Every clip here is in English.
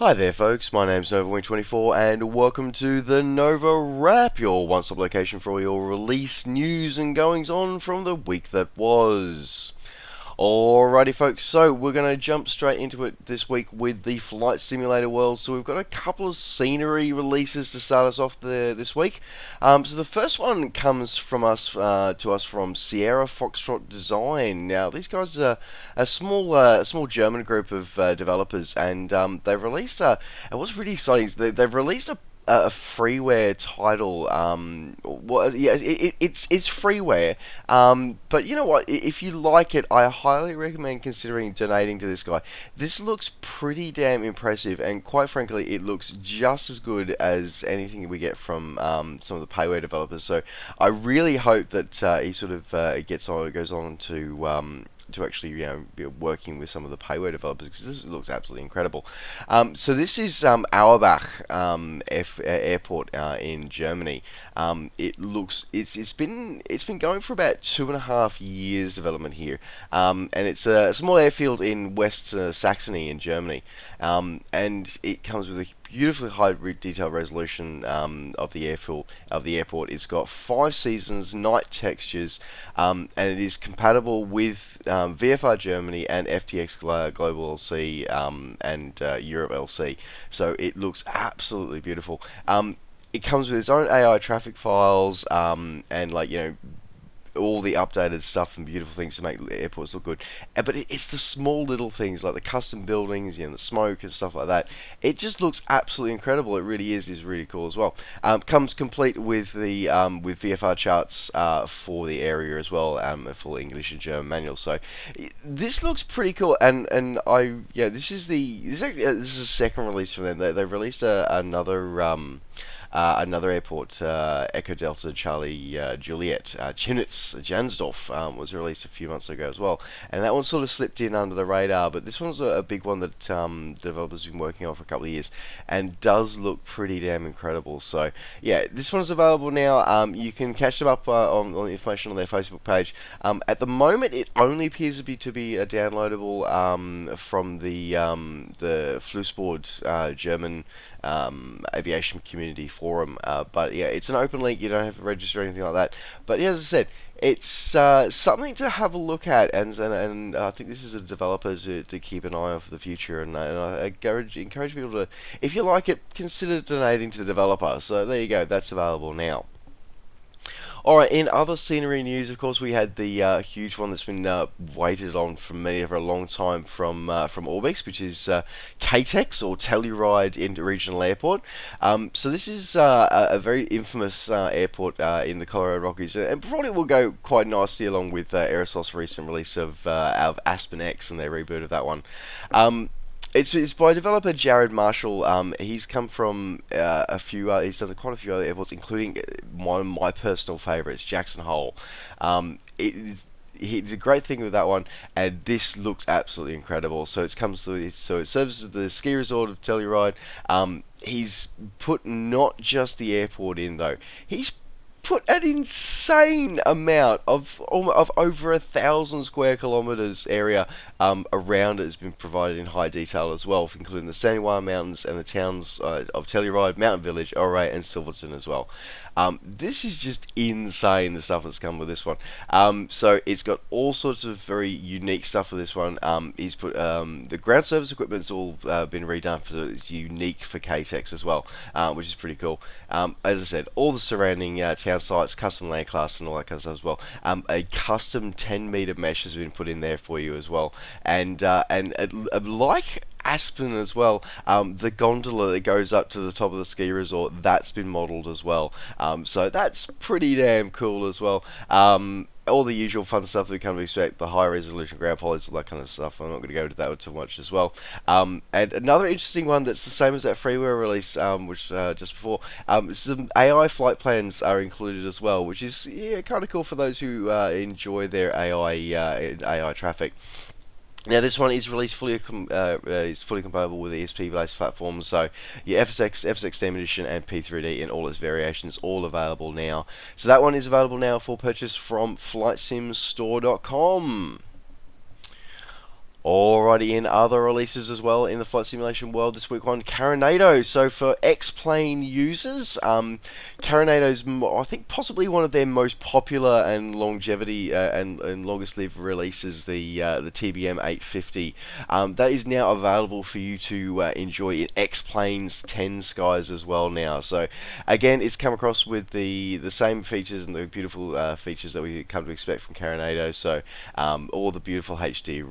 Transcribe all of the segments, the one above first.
Hi there folks, my name's NovaWrap24 and welcome to the NovaWrap, your one-stop location for all your release news and goings on from the week that was. Alrighty folks, so we're going to jump straight into it this week with the Flight Simulator world. So we've got a couple of scenery releases to start us off this week. So the first one comes from us to us from Sierra Foxtrot Design. Now these guys are a small German group of developers, and they've released and what's really exciting is they've released a freeware title. It's freeware. But you know what? If you like it, I highly recommend considering donating to this guy. This looks pretty damn impressive, and quite frankly, it looks just as good as anything we get from some of the payware developers. So I really hope that he sort of goes on to actually be working with some of the payware developers, because this looks absolutely incredible. So this is Auerbach Airport in Germany. It's been going for about 2.5 years development here, and it's a small airfield in West Saxony in Germany, and it comes with a beautifully high detail resolution of the airport. It's got 5 seasons, night textures, and it is compatible with VFR Germany and FTX Global LC and Europe LC. So it looks absolutely beautiful. It comes with its own AI traffic files, and all the updated stuff and beautiful things to make airports look good. But it's the small little things like the custom buildings, the smoke and stuff like that. It just looks absolutely incredible. It really is really cool as well. Comes complete with the with VFR charts for the area as well, a full English and German manual. So this looks pretty cool. And this is the second release from them. They've released another airport, Echo Delta Charlie Juliet, Chemnitz Jansdorf, was released a few months ago as well, and that one sort of slipped in under the radar, but this one's a big one that the developers have been working on for a couple of years, and does look pretty damn incredible. So yeah, this one's available now. You can catch them up on the information on their Facebook page. At the moment, it only appears to be a downloadable from the Flussboard German aviation community forum, but yeah, it's an open link. You don't have to register or anything like that. But yeah, as I said, it's something to have a look at, and I think this is a developer to keep an eye on for the future. And I encourage people to, if you like it, consider donating to the developer. So there you go, that's available now. Alright, in other scenery news, of course, we had the huge one that's been waited on for a long time from Orbix, which is KTEX, or Telluride Interregional Airport. So this is a very infamous airport in the Colorado Rockies, and probably will go quite nicely along with Aerosol's recent release of Aspen X and their reboot of that one. It's by developer Jared Marshall. He's come from he's done quite a few other airports, including one of my personal favourites, Jackson Hole. He did a great thing with that one, and this looks absolutely incredible. So it serves as the ski resort of Telluride. He's put not just the airport in though. He's put an insane amount of over 1,000 square kilometers area around it has been provided in high detail as well, including the Saniwa Mountains and the towns of Telluride, Mountain Village, Ouray, and Silverton as well. This is just insane, the stuff that's come with this one. So it's got all sorts of very unique stuff for this one. He's put the ground service equipment's all been redone, so it's unique for KTEX as well, which is pretty cool. As I said, all the surrounding town sites, custom land class, and all that kind of stuff as well. A custom 10-meter mesh has been put in there for you as well, and like Aspen as well, the gondola that goes up to the top of the ski resort, that's been modelled as well. So that's pretty damn cool as well. All the usual fun stuff that we kind of expect, the high resolution ground polys, all that kind of stuff. I'm not going to go into that too much as well. And another interesting one that's the same as that freeware release, which just before, some AI flight plans are included as well, which is kind of cool for those who enjoy their AI traffic. Now this one is released fully compatible with ESP-based platforms, so your FSX Steam Edition, and P3D in all its variations, all available now. So that one is available now for purchase from FlightSimStore.com. Alrighty, in other releases as well in the flight simulation world this week on Carinado. So for X-Plane users, Carinado's I think possibly one of their most popular and longevity and longest lived releases, the TBM 850. That is now available for you to enjoy in X-Plane's 10 skies as well now. So again, it's come across with the same features and the beautiful features that we come to expect from Carinado. So all the beautiful HD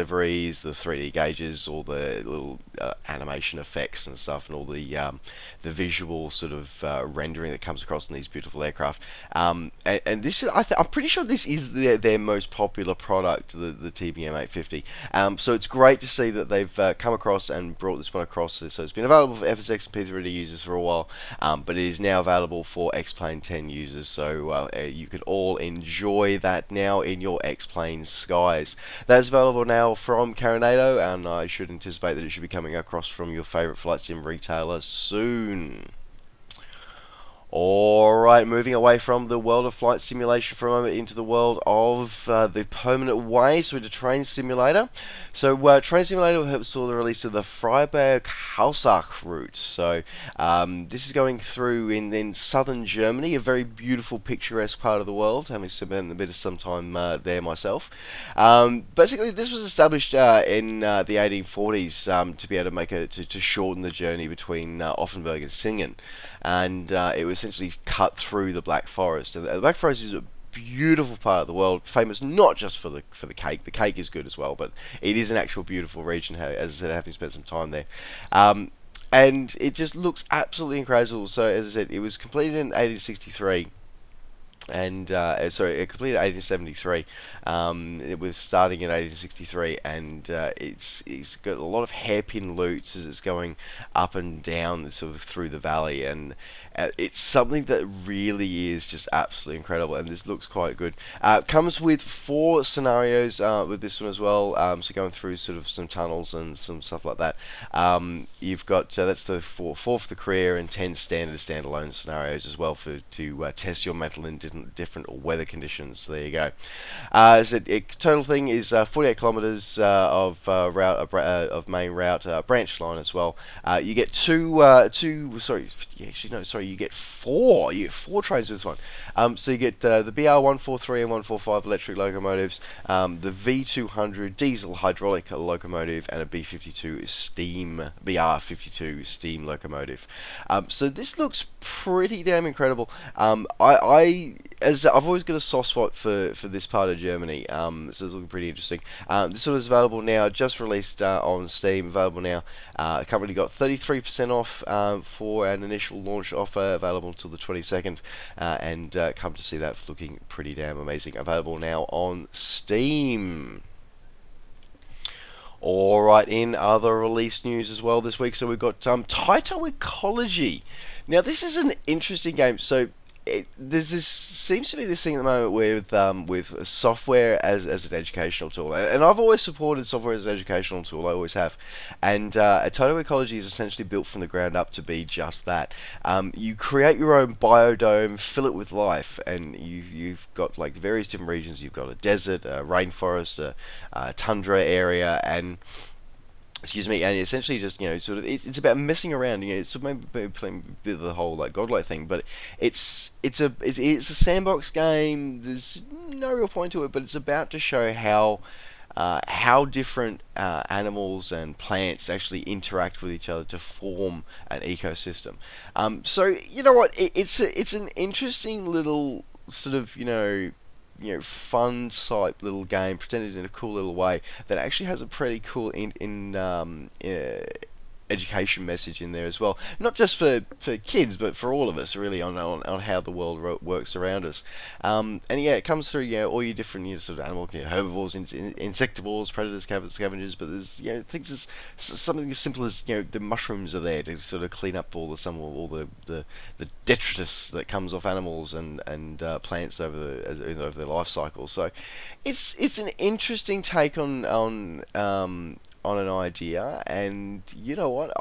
liveries, the 3D gauges, all the little animation effects and stuff, and all the visual sort of rendering that comes across in these beautiful aircraft. And this is, I'm pretty sure this is their most popular product, the TBM 850. So it's great to see that they've come across and brought this one across. So it's been available for FSX and P3D users for a while, but it is now available for X-Plane 10 users. So you can all enjoy that now in your X-Plane skies. That's available now from Carinado, and I should anticipate that it should be coming across from your favourite flight sim retailer soon. Alright, moving away from the world of flight simulation for a moment into the world of the permanent way, so into Train Simulator. So Train Simulator saw the release of the Freiburg-Hausach route. So this is going through in southern Germany, a very beautiful, picturesque part of the world, having spent a bit of some time there myself. Basically, this was established in the 1840s to be able to make to shorten the journey between Offenburg and Singen. And it was essentially cut through the Black Forest. And the Black Forest is a beautiful part of the world, famous not just for the cake. The cake is good as well, but it is an actual beautiful region. As I said, having spent some time there, and it just looks absolutely incredible. So as I said, it was completed in 1863. And sorry, it completed 1873. It was starting in 1863, and it's got a lot of hairpin loops as it's going up and down sort of through the valley, and it's something that really is just absolutely incredible. And this looks quite good. Comes with 4 scenarios with this one as well. So going through sort of some tunnels and some stuff like that. You've got that's the 4 for the career, and 10 standard standalone scenarios as well to test your metal in different weather conditions. So there you go. So total thing is 48 kilometers of route of main route, branch line as well. You get you get 4. You get 4 trains with this one. So you get the BR143 and 145 electric locomotives, the V200 diesel hydraulic locomotive, and a B52 steam BR52 steam locomotive. So this looks pretty damn incredible. As I've always got a soft spot for this part of Germany, so it's looking pretty interesting. This one is available now, just released on Steam, available now. Currently got 33% off for an initial launch offer, available until the 22nd, and come to see that looking pretty damn amazing. Available now on Steam. Alright, in other release news as well this week, so we've got Taito Ecology. Now this is an interesting game. So seems to be this thing at the moment with software as an educational tool, and I've always supported software as an educational tool. I always have, and Taito Ecology is essentially built from the ground up to be just that. You create your own biodome, fill it with life, and you've got like various different regions. You've got a desert, a rainforest, a tundra area, and essentially just sort of it's about messing around. It's maybe playing the whole like godlike thing, but it's a sandbox game. There's no real point to it, but it's about to show how different animals and plants actually interact with each other to form an ecosystem. So you know what? It's an interesting little sort of fun type little game presented in a cool little way that actually has a pretty cool education message in there as well. Not just for kids, but for all of us, really, on how the world works around us. And yeah, it comes through all your different sort of animal, herbivores, insectivores, predators, scavengers. But there's things as something as simple as the mushrooms are there to sort of clean up all the detritus that comes off animals and plants over their life cycle. So it's an interesting take on an idea, and you know what?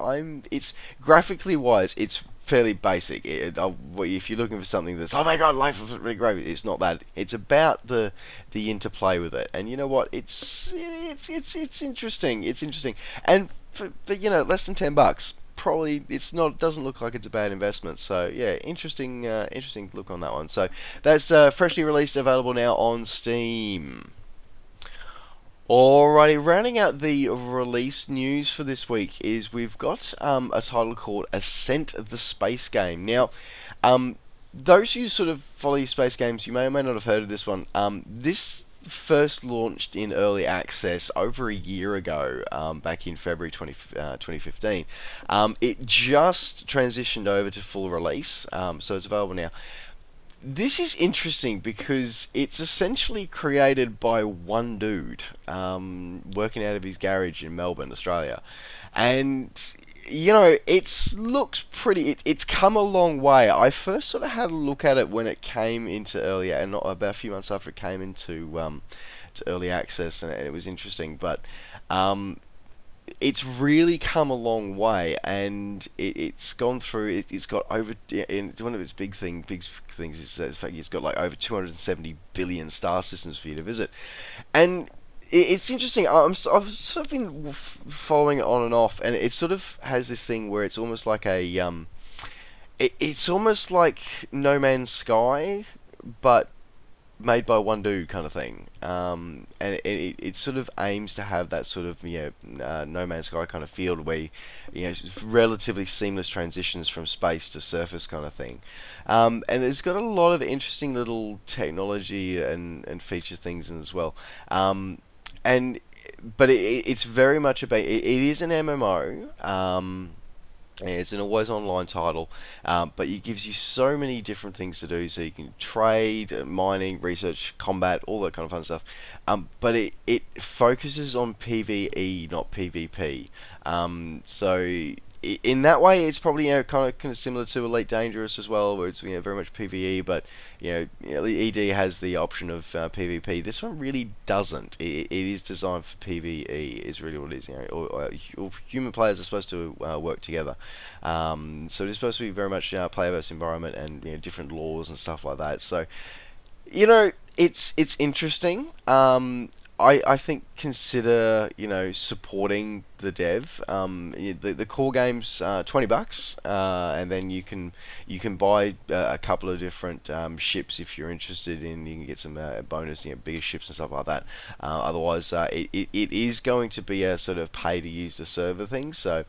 It's graphically wise, it's fairly basic. If you're looking for something that's, oh my god, life is really great, it's not that. It's about the interplay with it, and you know what? It's interesting. It's interesting, and for less than $10. Probably it's not. Doesn't look like it's a bad investment. So yeah, interesting look on that one. So that's freshly released, available now on Steam. Alrighty, rounding out the release news for this week is we've got a title called Ascent, the space game. Now, those who sort of follow space games, you may or may not have heard of this one. This first launched in early access over a year ago, back in February 2015. It just transitioned over to full release, so it's available now. This is interesting because it's essentially created by one dude, working out of his garage in Melbourne, Australia. And, it looks pretty. It's come a long way. I first sort of had a look at it when it came into early, and not about a few months after it came into to early access, and it was interesting. But it's really come a long way, and it's gone through. It's got over. In one of its big things is the fact it's got like over 270 billion star systems for you to visit, and it's interesting. I've sort of been following it on and off, and it sort of has this thing where it's almost like it's almost like No Man's Sky, but made by one dude kind of thing, and it sort of aims to have that sort of No Man's Sky kind of field where relatively seamless transitions from space to surface kind of thing, and it's got a lot of interesting little technology and feature things in as well, and but it's very much about it is an MMO. It's an always online title, but it gives you so many different things to do. So you can trade, mining, research, combat, all that kind of fun stuff. But it focuses on PvE, not PvP. So in that way, it's probably kind of similar to Elite Dangerous as well, where it's very much PvE, but ED has the option of PvP. This one really doesn't. It is designed for PvE. Is really what it is. All human players are supposed to work together. So it's supposed to be very much player versus environment and different laws and stuff like that. So it's interesting. I think consider supporting the dev. The core game's $20, and then you can buy a couple of different ships if you're interested in. You can get some bonus, bigger ships and stuff like that. Otherwise, it is going to be a sort of pay to use the server thing. So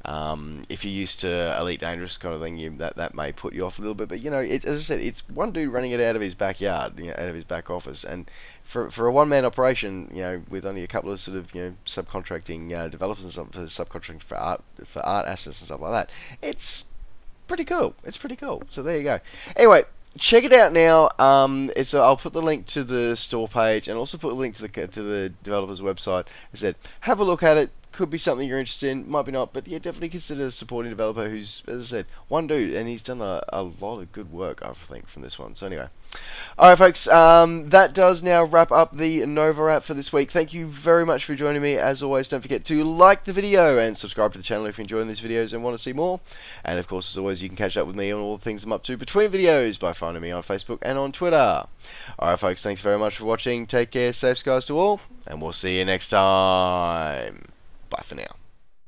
if you're used to Elite Dangerous kind of thing, that may put you off a little bit. But as I said, it's one dude running it out of his backyard, out of his back office, and for a one-man operation, with only a couple of sort of subcontracting developers and stuff, subcontracting for art assets and stuff like that, it's pretty cool. It's pretty cool. So there you go. Anyway, check it out now. I'll put the link to the store page and also put a link to the developer's website. I said, have a look at it. Could be something you're interested in, might be not, but yeah, definitely consider supporting a developer who's, as I said, one dude, and he's done a lot of good work, I think, from this one. So anyway, alright folks, that does now wrap up the NovaWrap for this week. Thank you very much for joining me. As always, don't forget to like the video and subscribe to the channel if you're enjoying these videos and want to see more. And of course, as always, you can catch up with me on all the things I'm up to between videos by finding me on Facebook and on Twitter. Alright folks, thanks very much for watching. Take care, safe skies to all, and we'll see you next time. Bye for now.